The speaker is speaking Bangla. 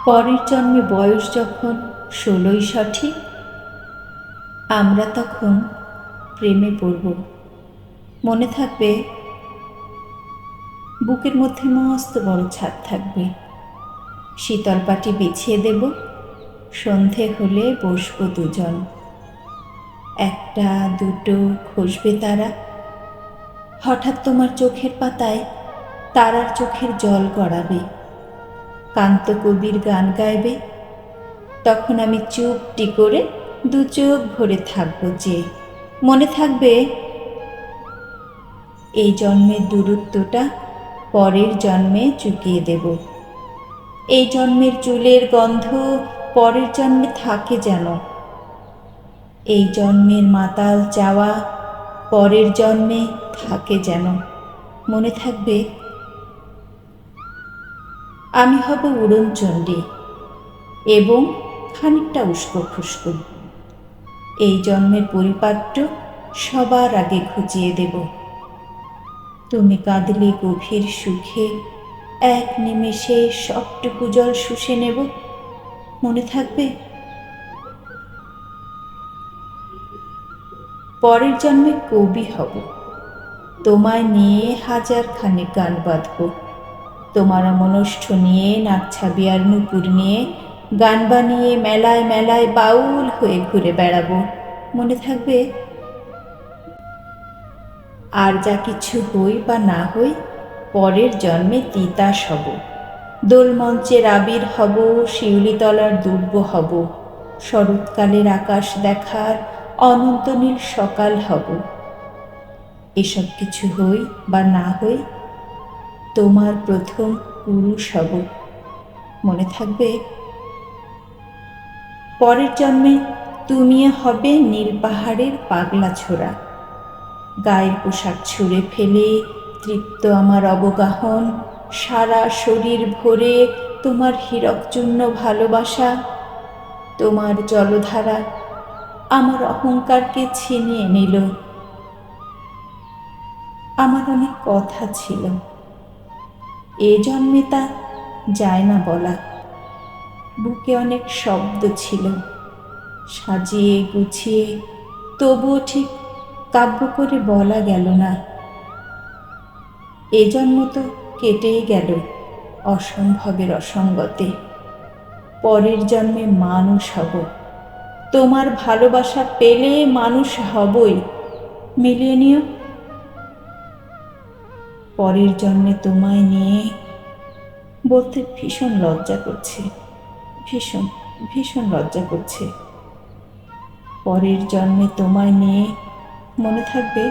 পরের জন্মে বয়স যখন 16ই সঠিক, আমরা তখন প্রেমে পড়ব। মনে থাকবে, বুকের মধ্যে মস্ত বড় ছাদ থাকবে, শীতল পাটি বিছিয়ে দেব, সন্ধে হলে বসবো দুজন। একটা দুটো খসবে তারা, হঠাৎ তোমার চোখের পাতায় তারার চোখের জল গড়াবে, কান্ত কবির গান গাইবে, তখন আমি চুপটি করে দু চোখ ভরে থাকবো যে। মনে থাকবে, এই জন্মের দূরত্বটা পরের জন্মে চুকিয়ে দেব। এই জন্মের চুলের গন্ধ পরের জন্মে থাকে যেন, এই জন্মের মাতাল চাওয়া পরের জন্মে থাকে যেন। মনে থাকবে, আমি হব উড়নচণ্ডী এবং খানিকটা উস্কো খুস্কো। এই জন্মের পরিপাট্য সবার আগে খুঁজিয়ে দেব। তুমি কাঁদলে গভীর সুখে এক নিমেষে সবটুকু জল শুষে নেব। মনে থাকবে, পরের জন্মে কবি হব, তোমায় নিয়ে হাজার খানেক গান বাঁধব। তোমার অমনষ্ঠ নিয়ে নাকছাবি আর নুপুর নিয়ে গান বানিয়ে মেলায় মেলায় বাউল হয়ে ঘুরে বেড়াবো। মনে থাকবে, আর যা কিছু হই বা না হই, পরের জন্মে তিতাস হব, দোলমঞ্চের আবির হব, শিউলিতলার দুর্ব হব, শরৎকালের আকাশ দেখার অনন্ত নীল সকাল হব। এসব কিছু হই বা না হই, তোমার প্রথম পুরুষ হব। মনে থাকবে, পরের জন্মে তুমি হবে নীল পাহাড়ের পাগলা ছোড়া, গায়ের পোশাক ছুঁড়ে ফেলে তৃপ্ত আমার অবগাহন, সারা শরীর ভরে তোমার হীরকচূর্ণ ভালোবাসা। তোমার জলধারা আমার অহংকারকে ছিনিয়ে নিল। আমার অনেক কথা ছিল, এ জন্মে তা যায় না বলা। বুকে অনেক শব্দ ছিল, সাজিয়ে গুছিয়ে তবুও ঠিক কাব্য করে বলা গেল না। এ জন্ম তো কেটেই গেল অসম্ভবের অসঙ্গতে। পরের জন্মে মানুষ হব, তোমার ভালোবাসা পেলে মানুষ হবই। মিলিয়ে নিও, পরের জন্মে তোমায় নিয়ে বলতে ভীষণ লজ্জা করছে, ভীষণ ভীষণ লজ্জা করছে। পরের জন্মে তোমায় নিয়ে, মনে থাকবে,